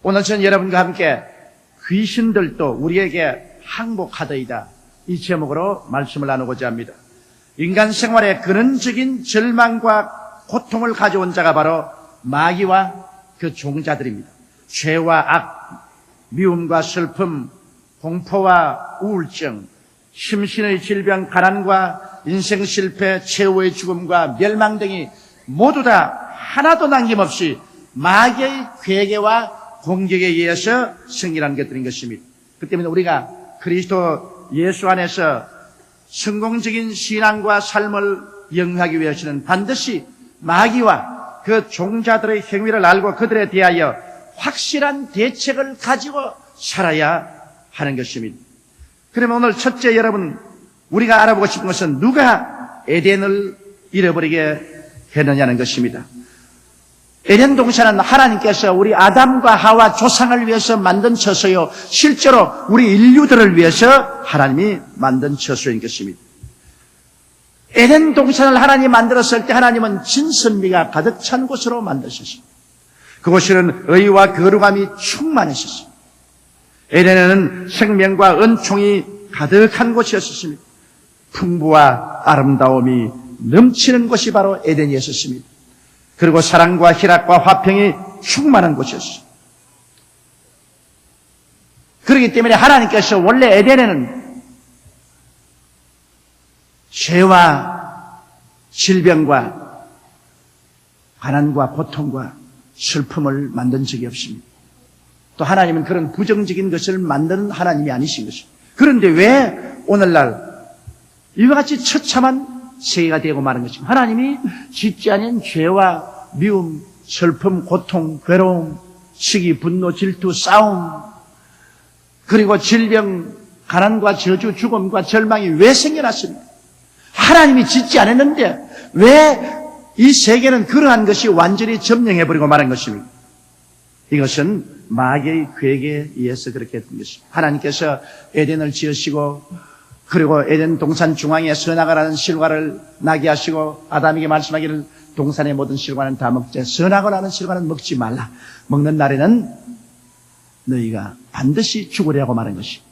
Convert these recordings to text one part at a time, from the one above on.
오늘 저는 여러분과 함께 귀신들도 우리에게 항복하더이다, 이 제목으로 말씀을 나누고자 합니다. 인간 생활에 근원적인 절망과 고통을 가져온 자가 바로 마귀와 그 종자들입니다. 죄와 악, 미움과 슬픔, 공포와 우울증, 심신의 질병, 가난과 인생 실패, 최후의 죽음과 멸망 등이 모두 다 하나도 남김없이 마귀의 괴계와 공격에 의해서 생겨난 것들인 것입니다. 그 때문에 우리가 그리스도 예수 안에서 성공적인 신앙과 삶을 영위하기 위해서는 반드시 마귀와 그 종자들의 행위를 알고 그들에 대하여 확실한 대책을 가지고 살아야 하는 것입니다. 그러면 오늘 첫째, 여러분, 우리가 알아보고 싶은 것은 누가 에덴을 잃어버리게 했느냐는 것입니다. 에덴 동산은 하나님께서 우리 아담과 하와 조상을 위해서 만든 처소요, 실제로 우리 인류들을 위해서 하나님이 만든 처소인 것입니다. 에덴 동산을 하나님이 만들었을 때 하나님은 진선미가 가득 찬 곳으로 만드셨습니다. 그곳에는 의와 거룩함이 충만했었습니다. 에덴에는 생명과 은총이 가득한 곳이었습니다. 풍부와 아름다움이 넘치는 곳이 바로 에덴이었습니다. 그리고 사랑과 희락과 화평이 충만한 곳이었습니다. 그렇기 때문에 하나님께서 원래 에덴에는 죄와 질병과 가난과 고통과 슬픔을 만든 적이 없습니다. 또 하나님은 그런 부정적인 것을 만드는 하나님이 아니신 것입니다. 그런데 왜 오늘날 이와 같이 처참한 세계가 되고 마는 것입니다. 하나님이 짓지 않은 죄와 미움, 슬픔, 고통, 괴로움, 시기, 분노, 질투, 싸움, 그리고 질병, 가난과 저주, 죽음과 절망이 왜 생겨났습니까? 하나님이 짓지 않았는데 왜 이 세계는 그러한 것이 완전히 점령해버리고 말한 것입니다. 이것은 마귀의 괴계에 의해서 그렇게 된 것입니다. 하나님께서 에덴을 지으시고 그리고 에덴 동산 중앙에 선악과라는 실과를 나게 하시고 아담에게 말씀하기를 동산의 모든 실과는 다 먹되 선악과라는 실과는 먹지 말라. 먹는 날에는 너희가 반드시 죽으리라고 말한 것입니다.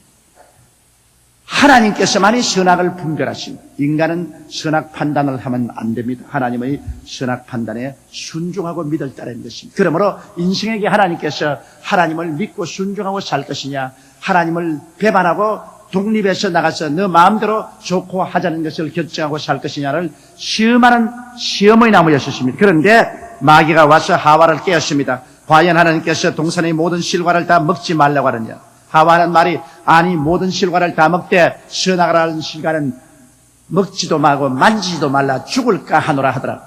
하나님께서만이 선악을 분별하십니다. 인간은 선악 판단을 하면 안 됩니다. 하나님의 선악 판단에 순종하고 믿을 따르는 것입니다. 그러므로 인생에게 하나님께서 하나님을 믿고 순종하고 살 것이냐, 하나님을 배반하고 독립해서 나가서 너 마음대로 좋고 하자는 것을 결정하고 살 것이냐를 시험하는 시험의 나무였습니다. 그런데 마귀가 와서 하와를 깨웠습니다. 과연 하나님께서 동산의 모든 실과를 다 먹지 말라고 하느냐? 하와는 말이 아니 모든 실과를 다 먹되 선악과라는 실과는 먹지도 말고 만지지도 말라 죽을까 하노라 하더라.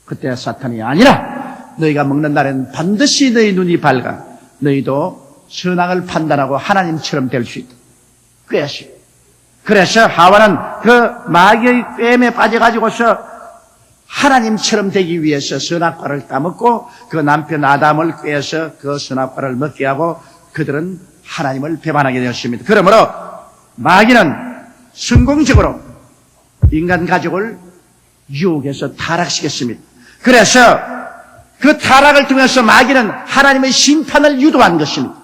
그때 사탄이 아니라 너희가 먹는 날에는 반드시 너희 눈이 밝아 너희도 선악을 판단하고 하나님처럼 될 수 있다. 꾀시. 그래서 하와는 그 마귀의 꾀에 빠져가지고서 하나님처럼 되기 위해서 선악과를 따먹고 그 남편 아담을 꾀해서 그 선악과를 먹게 하고 그들은 하나님을 배반하게 되었습니다. 그러므로 마귀는 성공적으로 인간 가족을 유혹해서 타락시켰습니다. 그래서 그 타락을 통해서 마귀는 하나님의 심판을 유도한 것입니다.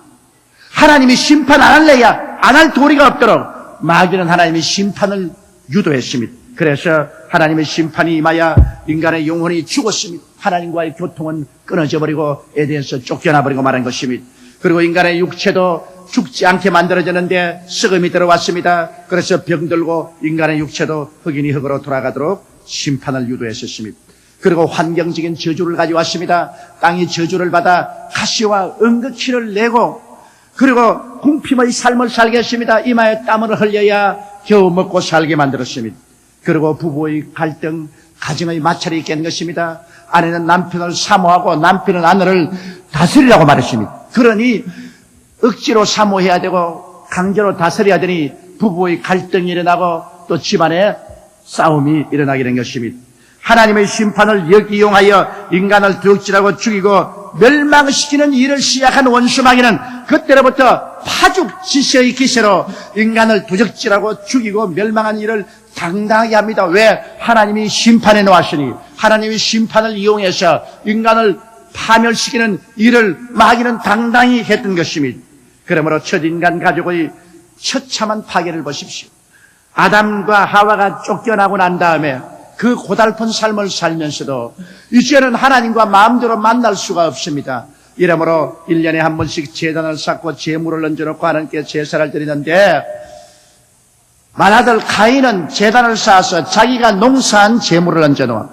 하나님이 심판 안 할래야 안 할 도리가 없도록 마귀는 하나님의 심판을 유도했습니다. 그래서 하나님의 심판이 임하여 인간의 영혼이 죽었습니다. 하나님과의 교통은 끊어져 버리고 에덴에서 쫓겨나 버리고 말한 것입니다. 그리고 인간의 육체도 죽지 않게 만들어졌는데 썩음이 들어왔습니다. 그래서 병들고 인간의 육체도 흑인이 흑으로 돌아가도록 심판을 유도했었습니다. 그리고 환경적인 저주를 가져왔습니다. 땅이 저주를 받아 가시와 은극히를 내고 그리고 궁핍의 삶을 살게 했습니다. 이마에 땀을 흘려야 겨우 먹고 살게 만들었습니다. 그리고 부부의 갈등, 가정의 마찰이 깬 것입니다. 아내는 남편을 사모하고 남편은 아내를 다스리라고 말했습니다. 그러니 억지로 사모해야 되고 강제로 다스려야 되니 부부의 갈등이 일어나고 또 집안에 싸움이 일어나게 된 것입니다. 하나님의 심판을 역이용하여 인간을 덕질하고 죽이고 멸망시키는 일을 시작한 원수 마귀는 그때로부터 파죽 지세의 기세로 인간을 도적질하고 죽이고 멸망한 일을 당당하게 합니다. 왜? 하나님이 심판해 놓았으니 하나님이 심판을 이용해서 인간을 파멸시키는 일을 마귀는 당당히 했던 것입니다. 그러므로 첫 인간 가족의 처참한 파괴를 보십시오. 아담과 하와가 쫓겨나고 난 다음에 그 고달픈 삶을 살면서도 이제는 하나님과 마음대로 만날 수가 없습니다. 이러므로 1년에 한 번씩 제단을 쌓고 제물을 얹어놓고 하나님께 제사를 드리는데, 맏아들 가인은 제단을 쌓아서 자기가 농사한 제물을 얹어놓아,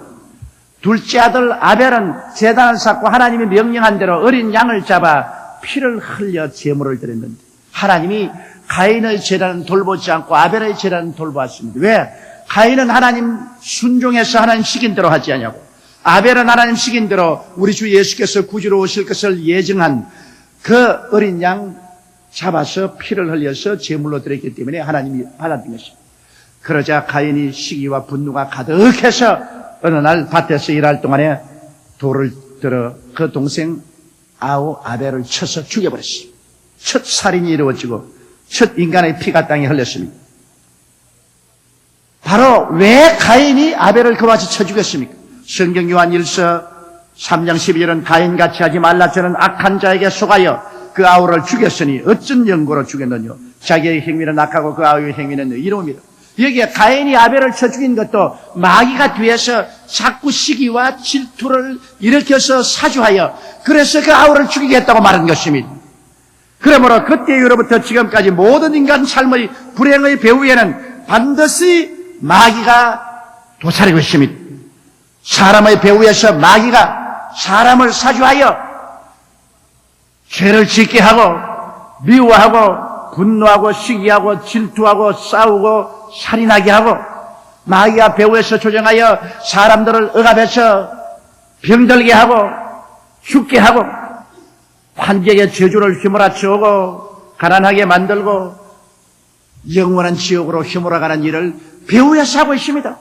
둘째 아들 아벨은 제단을 쌓고 하나님이 명령한 대로 어린 양을 잡아 피를 흘려 제물을 드렸는데, 하나님이 가인의 제단은 돌보지 않고 아벨의 제단은 돌보았습니다. 왜? 가인은 하나님 순종해서 하나님 시킨 대로 하지 않냐고, 아벨은 하나님 시킨 대로 우리 주 예수께서 구주로 오실 것을 예증한 그 어린 양 잡아서 피를 흘려서 제물로 드렸기 때문에 하나님이 받았던 것입니다. 그러자 가인이 시기와 분노가 가득해서 어느 날 밭에서 일할 동안에 돌을 들어 그 동생 아벨을 쳐서 죽여버렸습니다. 첫 살인이 이루어지고 첫 인간의 피가 땅에 흘렸습니다. 바로 왜 가인이 아벨을 그와 같이 쳐 죽였습니까? 성경 요한 1서 3장 12절은 가인같이 하지 말라. 저는 악한 자에게 속하여 그 아우를 죽였으니 어쩐 연고로 죽였느냐. 자기의 행위는 악하고 그 아우의 행위는 의로움이라. 여기에 가인이 아벨을 쳐 죽인 것도 마귀가 뒤에서 자꾸 시기와 질투를 일으켜서 사주하여 그래서 그 아우를 죽이겠다고 말한 것입니다. 그러므로 그때 이후로부터 지금까지 모든 인간 삶의 불행의 배후에는 반드시 마귀가 도사리고 있습니다. 사람의 배후에서 마귀가 사람을 사주하여 죄를 짓게 하고 미워하고 분노하고 시기하고 질투하고 싸우고 살인하게 하고, 마귀가 배후에서 조정하여 사람들을 억압해서 병들게 하고 죽게 하고 환경의 저주를 휘몰아치우고 가난하게 만들고 영원한 지옥으로 휘몰아가는 일을 배후에서 하고 있습니다.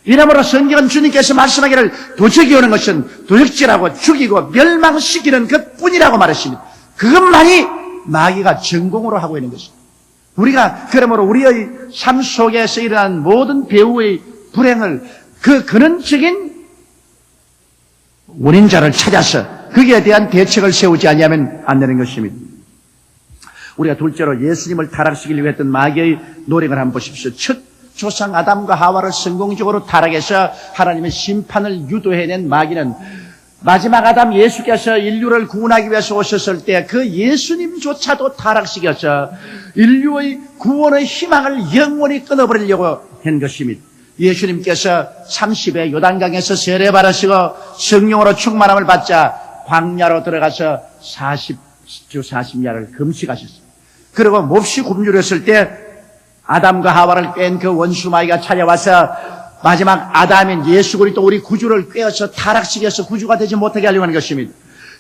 이러므로 성경은 주님께서 말씀하기를 도적이 오는 것은 도적질하고 죽이고 멸망시키는 것뿐이라고 말했습니다. 그것만이 마귀가 전공으로 하고 있는 것입니다. 우리가 그러므로 우리의 삶 속에서 일어난 모든 배후의 불행을 그 근원적인 원인자를 찾아서 거기에 대한 대책을 세우지 않으면 안 되는 것입니다. 우리가 둘째로 예수님을 타락시키려고 했던 마귀의 노력을 한번 보십시오. 첫 조상 아담과 하와를 성공적으로 타락해서 하나님의 심판을 유도해낸 마귀는 마지막 아담 예수께서 인류를 구원하기 위해서 오셨을 때 그 예수님조차도 타락시켜서 인류의 구원의 희망을 영원히 끊어버리려고 한 것입니다. 예수님께서 30에 요단강에서 세례 받으시고 성령으로 충만함을 받자 광야로 들어가서 40주 40야를 금식하셨어요. 그리고 몹시 굶주렸을 때 아담과 하와를 뺀 그 원수 마귀가 찾아와서 마지막 아담인 예수 그리스도 우리 구주를 꿰어서 타락시켜서 구주가 되지 못하게 하려고 하는 것입니다.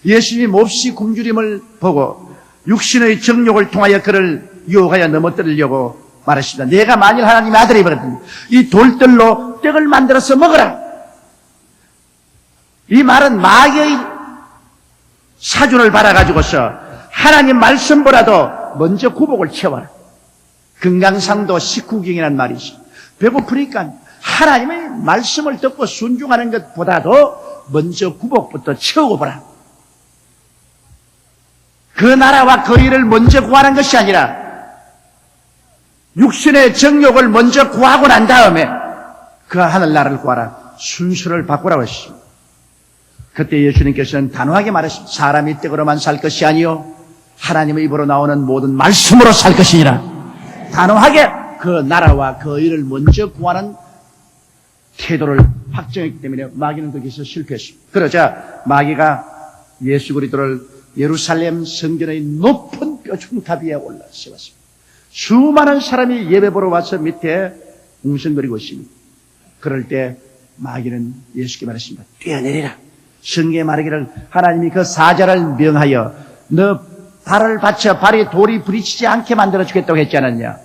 예수님이 몹시 굶주림을 보고 육신의 정욕을 통하여 그를 유혹하여 넘어뜨리려고 말하십니다. 내가 만일 하나님의 아들이거든 이 돌들로 떡을 만들어서 먹어라. 이 말은 마귀의 사준을 받아가지고서 하나님 말씀보다도 먼저 구복을 채워라. 금강산도 19경이라는 말이지. 배고프니까 하나님의 말씀을 듣고 순종하는 것보다도 먼저 구복부터 채우고 보라. 그 나라와 그 일을 먼저 구하는 것이 아니라 육신의 정욕을 먼저 구하고 난 다음에 그 하늘나라를 구하라. 순서를 바꾸라고 했습니다. 그때 예수님께서는 단호하게 말했습니다. 사람이 떡으로만 살 것이 아니요 하나님의 입으로 나오는 모든 말씀으로 살 것이니라. 단호하게 그 나라와 그 일을 먼저 구하는 태도를 확정했기 때문에 마귀는 거기서 실패했습니다. 그러자 마귀가 예수 그리스도를 예루살렘 성전의 높은 뼈중탑 위에 올라 세웠습니다. 수많은 사람이 예배 보러 와서 밑에 웅성거리고 있습니다. 그럴 때 마귀는 예수께 말했습니다. 뛰어내리라. 성경에 말하기를 하나님이 그 사자를 명하여 너 발을 받쳐 발에 돌이 부딪히지 않게 만들어 주겠다고 했지 않았냐.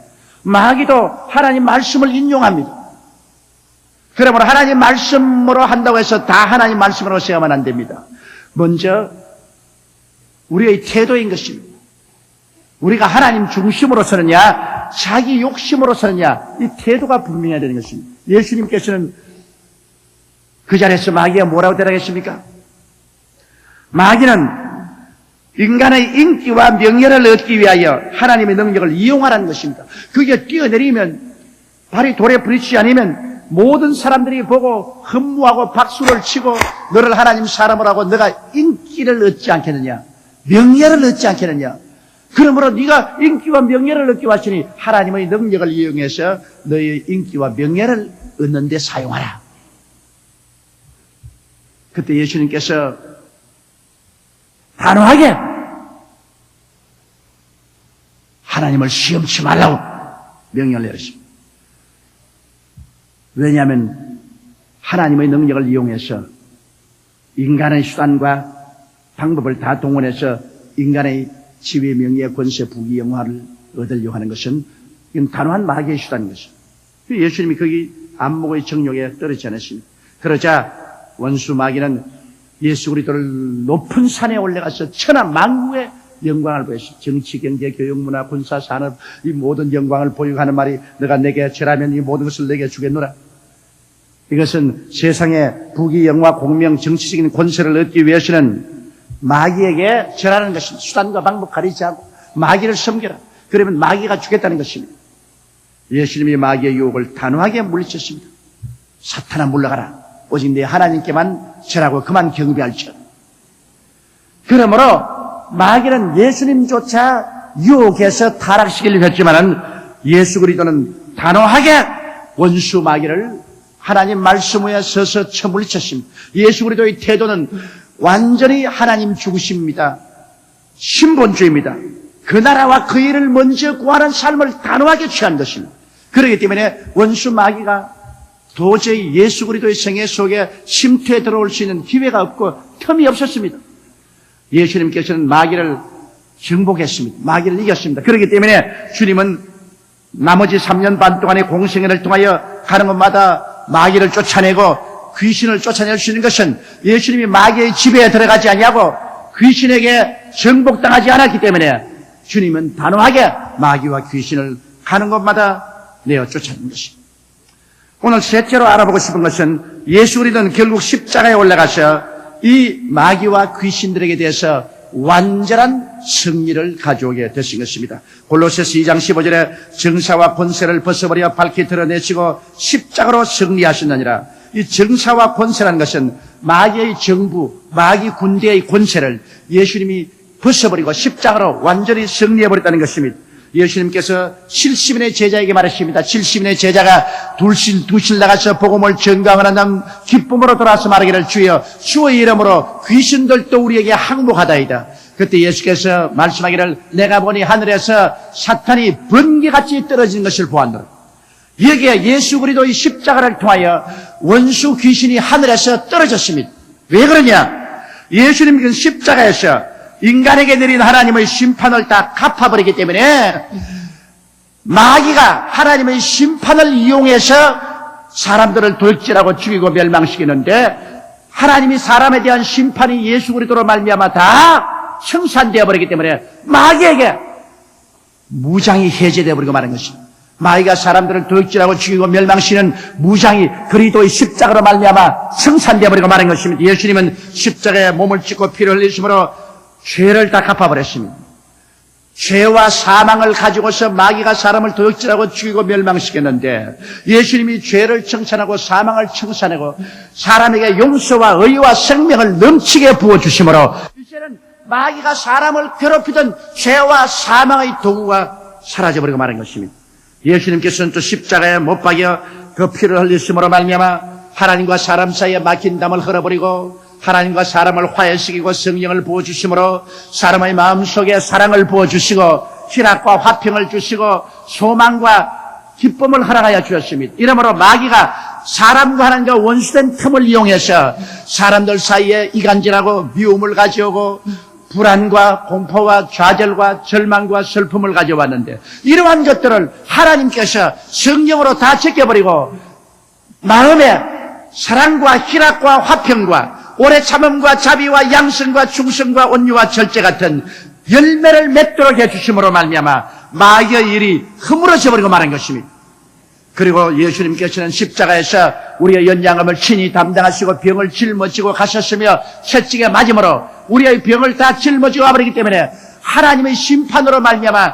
마귀도 하나님 말씀을 인용합니다. 그러므로 하나님 말씀으로 한다고 해서 다 하나님 말씀으로 세우면 안 됩니다. 먼저 우리의 태도인 것입니다. 우리가 하나님 중심으로 서느냐 자기 욕심으로 서느냐 이 태도가 분명해야 되는 것입니다. 예수님께서는 그 자리에서 마귀가 뭐라고 대답했습니까? 마귀는 인간의 인기와 명예를 얻기 위하여 하나님의 능력을 이용하라는 것입니다. 그게 뛰어내리면 발이 돌에 부딪히지 않으면 모든 사람들이 보고 흠모하고 박수를 치고 너를 하나님 사람을 하고 너가 인기를 얻지 않겠느냐, 명예를 얻지 않겠느냐. 그러므로 네가 인기와 명예를 얻기 왔으니 하나님의 능력을 이용해서 너의 인기와 명예를 얻는 데 사용하라. 그때 예수님께서 단호하게 하나님을 시험치 말라고 명령을 내렸습니다. 왜냐하면 하나님의 능력을 이용해서 인간의 수단과 방법을 다 동원해서 인간의 지위, 명예, 권세, 부귀, 영화를 얻으려고 하는 것은 이건 단호한 마귀의 수단인 것입니다. 예수님이 거기 안목의 정욕에 떨어지지 않았습니다. 그러자 원수 마귀는 예수 그리스도를 높은 산에 올라가서 천하 만국의 영광을 보였습니다. 정치, 경제, 교육, 문화, 군사, 산업 이 모든 영광을 보이고 하는 말이 너가 내게 절하면 이 모든 것을 내게 주겠노라. 이것은 세상의 부귀, 영화, 공명, 정치적인 권세를 얻기 위해서는 마귀에게 절하는 것입니다. 수단과 방법 가리지 않고 마귀를 섬겨라. 그러면 마귀가 주겠다는 것입니다. 예수님이 마귀의 유혹을 단호하게 물리쳤습니다. 사탄아 물러가라. 오직 내 하나님께만 절하고 그만 경배할지어다. 그러므로 마귀는 예수님조차 유혹해서 타락시키려고 했지만은 예수 그리스도는 단호하게 원수 마귀를 하나님 말씀 위에 서서 쳐물리쳤습니다. 예수 그리스도의 태도는 완전히 하나님 중심입니다. 신본주의입니다. 그 나라와 그 일을 먼저 구하는 삶을 단호하게 취한 것입니다. 그렇기 때문에 원수 마귀가 도저히 예수 그리스도의 생애 속에 침투해 들어올 수 있는 기회가 없고 틈이 없었습니다. 예수님께서는 마귀를 정복했습니다. 마귀를 이겼습니다. 그렇기 때문에 주님은 나머지 3년 반 동안의 공생애를 통하여 가는 곳마다 마귀를 쫓아내고 귀신을 쫓아낼 수 있는 것은 예수님이 마귀의 지배에 들어가지 아니하고 귀신에게 정복당하지 않았기 때문에 주님은 단호하게 마귀와 귀신을 가는 곳마다 내어 쫓아내는 것입니다. 오늘 셋째로 알아보고 싶은 것은 예수 그리스도는 결국 십자가에 올라가서 이 마귀와 귀신들에게 대해서 완전한 승리를 가져오게 되신 것입니다. 골로새서 2장 15절에 정사와 권세를 벗어버려 밝히 드러내시고 십자가로 승리하셨느니라. 이 정사와 권세라는 것은 마귀의 정부, 마귀 군대의 권세를 예수님이 벗어버리고 십자가로 완전히 승리해버렸다는 것입니다. 예수님께서 70인의 제자에게 말하십니다. 70인의 제자가 둘씩 나가서 복음을 전강하는 기쁨으로 돌아서 말하기를 주여 주의 이름으로 귀신들도 우리에게 항복하다이다. 그때 예수께서 말씀하기를 내가 보니 하늘에서 사탄이 번개같이 떨어지는 것을 보았노라. 여기에 예수 그리스도의 십자가를 통하여 원수 귀신이 하늘에서 떨어졌습니다. 왜 그러냐? 예수님은 십자가에서 인간에게 내린 하나님의 심판을 다 갚아버리기 때문에 마귀가 하나님의 심판을 이용해서 사람들을 돌질하고 죽이고 멸망시키는데 하나님이 사람에 대한 심판이 예수 그리스도로 말미암아 다 청산되어 버리기 때문에 마귀에게 무장이 해제되어 버리고 마는 것입니다. 마귀가 사람들을 돌질하고 죽이고 멸망시키는 무장이 그리스도의 십자가로 말미암아 청산되어 버리고 마는 것입니다. 예수님은 십자가에 몸을 찢고 피를 흘리심으로 죄를 다 갚아버렸습니다. 죄와 사망을 가지고서 마귀가 사람을 도둑질하고 죽이고 멸망시켰는데 예수님이 죄를 청산하고 사망을 청산하고 사람에게 용서와 의와 생명을 넘치게 부어주심으로 이제는 마귀가 사람을 괴롭히던 죄와 사망의 도구가 사라져버리고 마는 것입니다. 예수님께서는 또 십자가에 못 박여 그 피를 흘리심으로 말미암아 하나님과 사람 사이에 막힌 담을 흘러버리고 하나님과 사람을 화해시키고 성령을 부어주심으로 사람의 마음속에 사랑을 부어주시고 희락과 화평을 주시고 소망과 기쁨을 허락하여 주셨습니다. 이러므로 마귀가 사람과 하나님과 원수된 틈을 이용해서 사람들 사이에 이간질하고 미움을 가져오고 불안과 공포와 좌절과 절망과 슬픔을 가져왔는데 이러한 것들을 하나님께서 성령으로 다 제껴버리고 마음에 사랑과 희락과 화평과 오래 참음과 자비와 양성과 충성과 온유와 절제 같은 열매를 맺도록 해주심으로 말미암아 마귀의 일이 허물어져 버리고 마는 것입니다. 그리고 예수님께서는 십자가에서 우리의 연약함을 친히 담당하시고 병을 짊어지고 가셨으며 채찍에 맞음으로 우리의 병을 다 짊어지고 와버리기 때문에 하나님의 심판으로 말미암아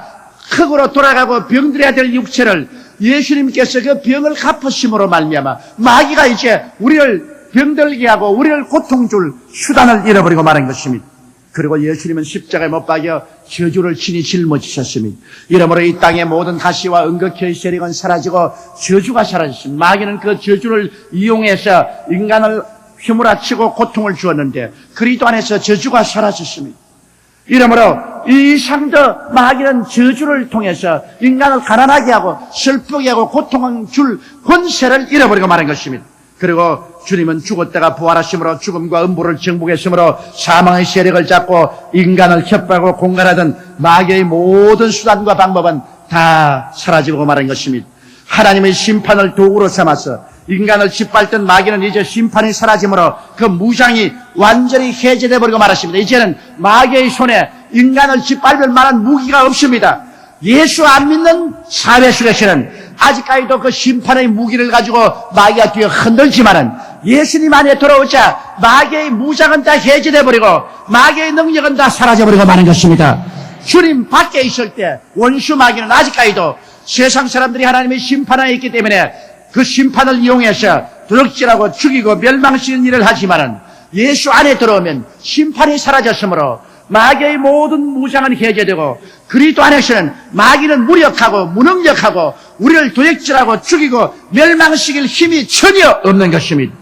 흙으로 돌아가고 병들어야 될 육체를 예수님께서 그 병을 갚으심으로 말미암아 마귀가 이제 우리를 병들게 하고 우리를 고통 줄 수단을 잃어버리고 말한 것입니다. 그리고 예수님은 십자가에 못 박여 저주를 친히 짊어지셨습니다. 이러므로 이 땅의 모든 가시와 은극혀의 세력은 사라지고 저주가 사라졌습니다. 마귀는 그 저주를 이용해서 인간을 휘몰아치고 고통을 주었는데 그리스도 안에서 저주가 사라졌습니다. 이러므로 이 상더 마귀는 저주를 통해서 인간을 가난하게 하고 슬프게 하고 고통을 줄 권세를 잃어버리고 말한 것입니다. 그리고 주님은 죽었다가 부활하심으로 죽음과 음부를 정복했으므로 사망의 세력을 잡고 인간을 협박하고 공갈하던 마귀의 모든 수단과 방법은 다 사라지고 말한 것입니다. 하나님의 심판을 도구로 삼아서 인간을 짓밟던 마귀는 이제 심판이 사라짐으로 그 무장이 완전히 해제되어 버리고 말았습니다. 이제는 마귀의 손에 인간을 짓밟을 만한 무기가 없습니다. 예수 안 믿는 사회 속에서는 아직까지도 그 심판의 무기를 가지고 마귀가 뒤에 흔들지만은 예수님 안에 들어오자 마귀의 무장은 다 해제돼 버리고 마귀의 능력은 다 사라져 버리고 마는 것입니다. 주님 밖에 있을 때 원수 마귀는 아직까지도 세상 사람들이 하나님의 심판하에 있기 때문에 그 심판을 이용해서 도둑질하고 죽이고 멸망시키는 일을 하지만은 예수 안에 들어오면 심판이 사라졌으므로 마귀의 모든 무장은 해제되고 그리스도 안에서는 마귀는 무력하고 무능력하고 우리를 도둑질하고 죽이고 멸망시킬 힘이 전혀 없는 것입니다.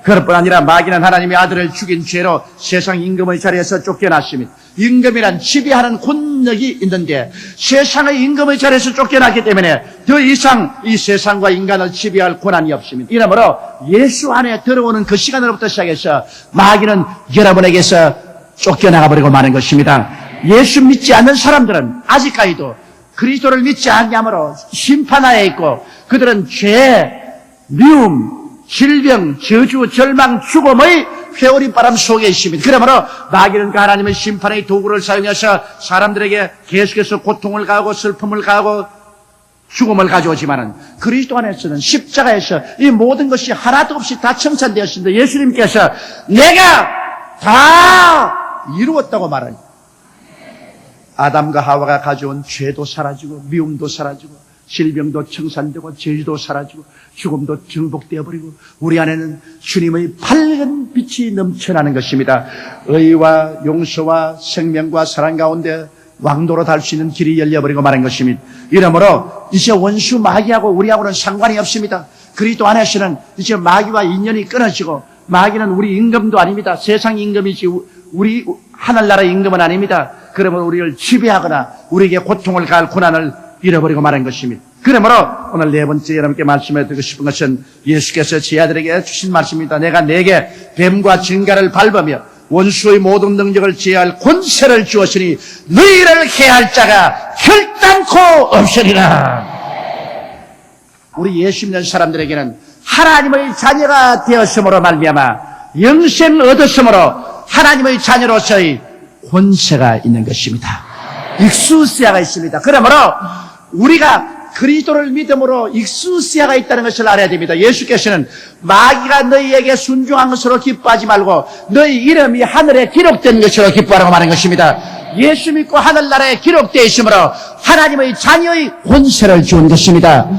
그것뿐 아니라 마귀는 하나님의 아들을 죽인 죄로 세상 임금의 자리에서 쫓겨났습니다. 임금이란 지배하는 권력이 있는데 세상의 임금의 자리에서 쫓겨났기 때문에 더 이상 이 세상과 인간을 지배할 권한이 없습니다. 이러므로 예수 안에 들어오는 그 시간으로부터 시작해서 마귀는 여러분에게서 쫓겨나가 버리고 마는 것입니다. 예수 믿지 않는 사람들은 아직까지도 그리스도를 믿지 않냐므로 심판하에 있고 그들은 죄, 미움, 질병, 저주, 절망, 죽음의 회오리 바람 속에 있습니다. 그러므로 마귀는 그 하나님의 심판의 도구를 사용해서 사람들에게 계속해서 고통을 가하고 슬픔을 가하고 죽음을 가져오지만은 그리스도 안에서는 십자가에서 이 모든 것이 하나도 없이 다 청산되었습니다. 예수님께서 내가 다 이루었다고 말하니 아담과 하와가 가져온 죄도 사라지고 미움도 사라지고 질병도 청산되고 죄도 사라지고 죽음도 정복되어 버리고 우리 안에는 주님의 밝은 빛이 넘쳐나는 것입니다. 의와 용서와 생명과 사랑 가운데 왕도로 달 수 있는 길이 열려버리고 마는 것입니다. 이러므로 이제 원수 마귀하고 우리하고는 상관이 없습니다. 그리스도 안에서는 이제 마귀와 인연이 끊어지고 마귀는 우리 임금도 아닙니다. 세상 임금이지 우리 하늘나라의 임금은 아닙니다. 그러면 우리를 지배하거나 우리에게 고통을 가할 고난을 잃어버리고 말한 것입니다. 그러므로 오늘 네 번째 여러분께 말씀해 드리고 싶은 것은 예수께서 제 아들에게 주신 말씀입니다. 내가 내게 뱀과 징가를 밟으며 원수의 모든 능력을 제어할 권세를 주었으니 너희를 해할 자가 결단코 없으리라. 우리 예수 믿는 사람들에게는 하나님의 자녀가 되었으므로 말미암아 영생 얻었으므로 하나님의 자녀로서의 권세가 있는 것입니다. 익수시아가 있습니다. 그러므로 우리가 그리스도를 믿음으로 익수시아가 있다는 것을 알아야 됩니다. 예수께서는 마귀가 너희에게 순종한 것으로 기뻐하지 말고 너희 이름이 하늘에 기록된 것으로 기뻐하라고 말한 것입니다. 예수 믿고 하늘나라에 기록되어 있으므로 하나님의 자녀의 권세를 주는 것입니다.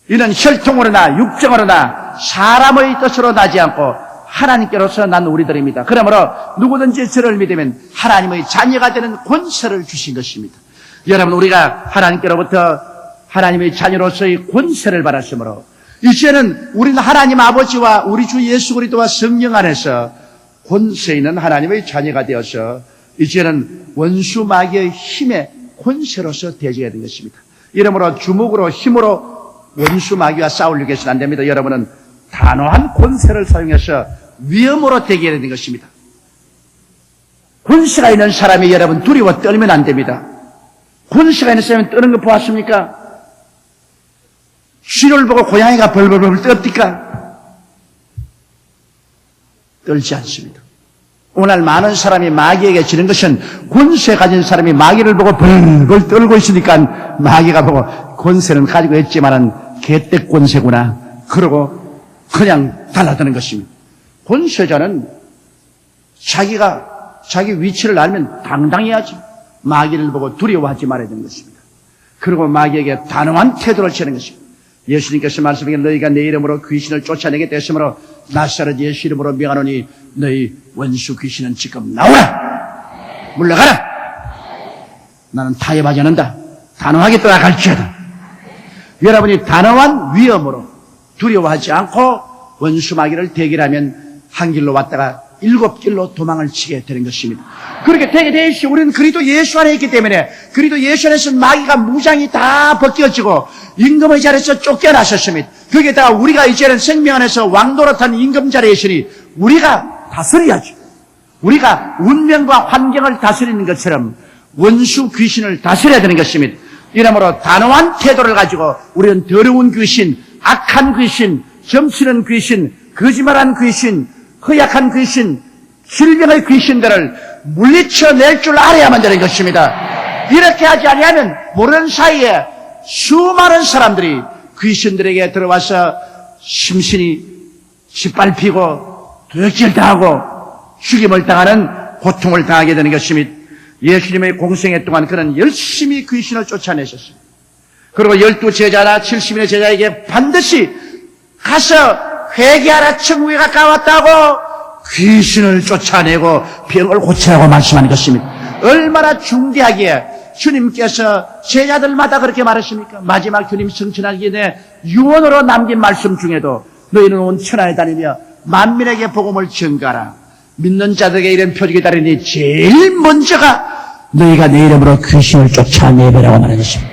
이는 혈통으로나 육정으로나 사람의 뜻으로 나지 않고 하나님께로서 난 우리들입니다. 그러므로 누구든지 저를 믿으면 하나님의 자녀가 되는 권세를 주신 것입니다. 여러분, 우리가 하나님께로부터 하나님의 자녀로서의 권세를 받았으므로 이제는 우리는 하나님 아버지와 우리 주 예수 그리스도와 성령 안에서 권세 있는 하나님의 자녀가 되어서 이제는 원수 마귀의 힘의 권세로서 대적해야 되는 것입니다. 이러므로 주먹으로 힘으로 원수 마귀와 싸우려고 해서는 안 됩니다. 여러분은 단호한 권세를 사용해서 위험으로 대결해야 되는 것입니다. 권세가 있는 사람이 여러분 두려워 떨면 안 됩니다. 권세가 있는 사람이 떠는 거 보았습니까? 쥐를 보고 고양이가 벌벌벌 떱니까? 떨지 않습니다. 오늘 많은 사람이 마귀에게 지는 것은 권세 가진 사람이 마귀를 보고 벌벌 떨고 있으니까 마귀가 보고 권세는 가지고 있지만은 개떼 권세구나. 그러고 그냥 달라드는 것입니다. 권세자는 자기가 자기 위치를 알면 당당히 하지. 마귀를 보고 두려워하지 말아야 되는 것입니다. 그리고 마귀에게 단호한 태도를 취하는 것입니다. 예수님께서 말씀하기를 너희가 내 이름으로 귀신을 쫓아내게 되심으로 나사렛 예수 이름으로 명하노니 너희 원수 귀신은 지금 나오라! 물러가라! 나는 타협하지 않는다. 단호하게 떠나갈지어다. 여러분이 단호한 위험으로 두려워하지 않고 원수 마귀를 대결하면 한 길로 왔다가 7길로 도망을 치게 되는 것입니다. 그렇게 되게 되시 우리는 그리스도 예수 안에 있기 때문에 그리스도 예수 안에서 마귀가 무장이 다 벗겨지고 임금의 자리에서 쫓겨나셨습니다. 거기에다가 우리가 이제는 생명 안에서 왕노릇한 임금 자리에 있으니 우리가 다스려야죠. 우리가 운명과 환경을 다스리는 것처럼 원수 귀신을 다스려야 되는 것입니다. 이러므로 단호한 태도를 가지고 우리는 더러운 귀신, 악한 귀신, 점치는 귀신, 거짓말한 귀신, 허약한 귀신, 질병의 귀신들을 물리쳐낼 줄 알아야만 되는 것입니다. 이렇게 하지 아니하면 모르는 사이에 수많은 사람들이 귀신들에게 들어와서 심신이 짓밟히고 도역질당하고 죽임을 당하는 고통을 당하게 되는 것입니다. 예수님의 공생애 동안 그는 열심히 귀신을 쫓아내셨습니다. 그리고 12제자나 70인의 제자에게 반드시 가서 회개하라 천국에 가까웠다고 귀신을 쫓아내고 병을 고치라고 말씀하는 것입니다. 얼마나 중대하기에 주님께서 제자들마다 그렇게 말하십니까? 마지막 주님 승천하기 전에 유언으로 남긴 말씀 중에도 너희는 온 천하에 다니며 만민에게 복음을 전가하라. 믿는 자들에게 이런 표적이 다르니 제일 먼저가 너희가 내 이름으로 귀신을 쫓아내버라고 말하는 것입니다.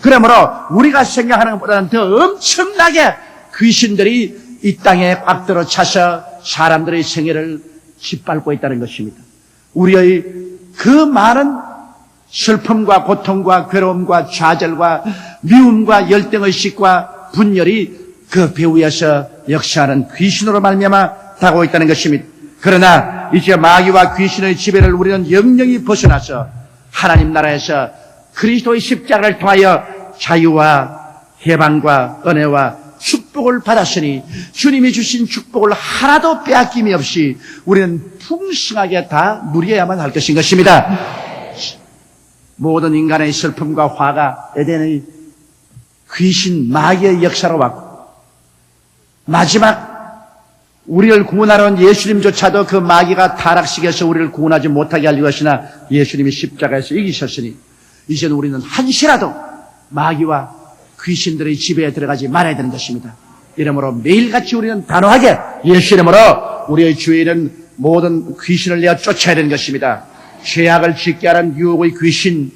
그러므로 우리가 생각하는 것보다는 더 엄청나게 귀신들이 이 땅에 꽉 들어차서 사람들의 생애를 짓밟고 있다는 것입니다. 우리의 그 많은 슬픔과 고통과 괴로움과 좌절과 미움과 열등의식과 분열이 그 배후에서 역사하는 귀신으로 말미암아 다가오고 있다는 것입니다. 그러나 이제 마귀와 귀신의 지배를 우리는 영영히 벗어나서 하나님 나라에서 그리스도의 십자가를 통하여 자유와 해방과 은혜와 축복을 받았으니 주님이 주신 축복을 하나도 빼앗김이 없이 우리는 풍성하게 다 누려야만 할 것인 것입니다. 모든 인간의 슬픔과 화가 에덴의 귀신 마귀의 역사로 왔고 마지막 우리를 구원하러 온 예수님조차도 그 마귀가 타락시켜서 우리를 구원하지 못하게 하려고 하시나 예수님이 십자가에서 이기셨으니 이제는 우리는 한시라도 마귀와 귀신들의 지배에 들어가지 말아야 되는 것입니다. 이러므로 매일같이 우리는 단호하게 예수 이름으로 우리의 주위에 있는 모든 귀신을 내어 쫓아야 되는 것입니다. 죄악을 짓게 하는 유혹의 귀신,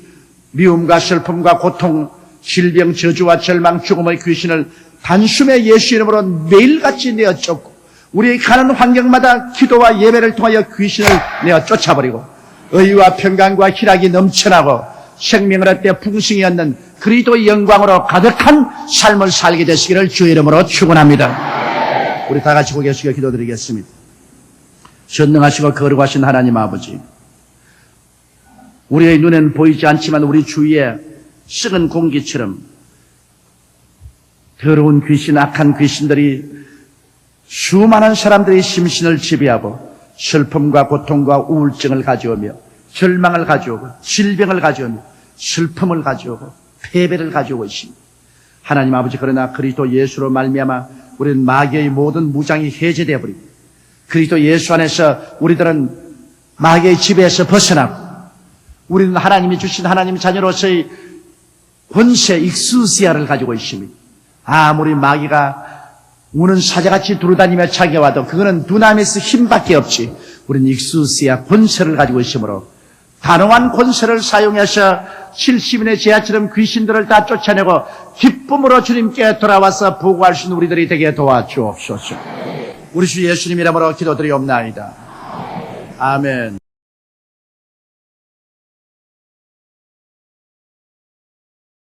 미움과 슬픔과 고통, 질병, 저주와 절망, 죽음의 귀신을 단숨에 예수 이름으로 매일같이 내어 쫓고 우리의 가는 환경마다 기도와 예배를 통하여 귀신을 내어 쫓아버리고 의와 평강과 희락이 넘쳐나고 생명을 얻되 풍성히 얻는 그리스도의 영광으로 가득한 삶을 살게 되시기를 주의 이름으로 축원합니다. 우리 다 같이 고개 숙여 기도드리겠습니다. 전능하시고 거룩하신 하나님 아버지, 우리의 눈엔 보이지 않지만 우리 주위에 썩은 공기처럼 더러운 귀신, 악한 귀신들이 수많은 사람들의 심신을 지배하고 슬픔과 고통과 우울증을 가져오며 절망을 가져오고 질병을 가져오며 슬픔을 가져오고 패배를 가져오고 있습니다. 하나님 아버지, 그러나 그리스도 예수로 말미암아 우리는 마귀의 모든 무장이 해제되어 버립니다. 그리스도 예수 안에서 우리들은 마귀의 지배에서 벗어나고 우리는 하나님이 주신 하나님 자녀로서의 권세 익수시아를 가지고 있습니다. 아무리 마귀가 우는 사자같이 두루다니며 찾아와도 그거는 두나미스 힘밖에 없지. 우리는 익수시아 권세를 가지고 있으므로 단호한 권세를 사용해서 70인의 제아처럼 귀신들을 다 쫓아내고 기쁨으로 주님께 돌아와서 보고할 수 있는 우리들이 되게 도와주옵소서. 우리 주 예수님 이름으로 기도드리옵나이다. 아멘.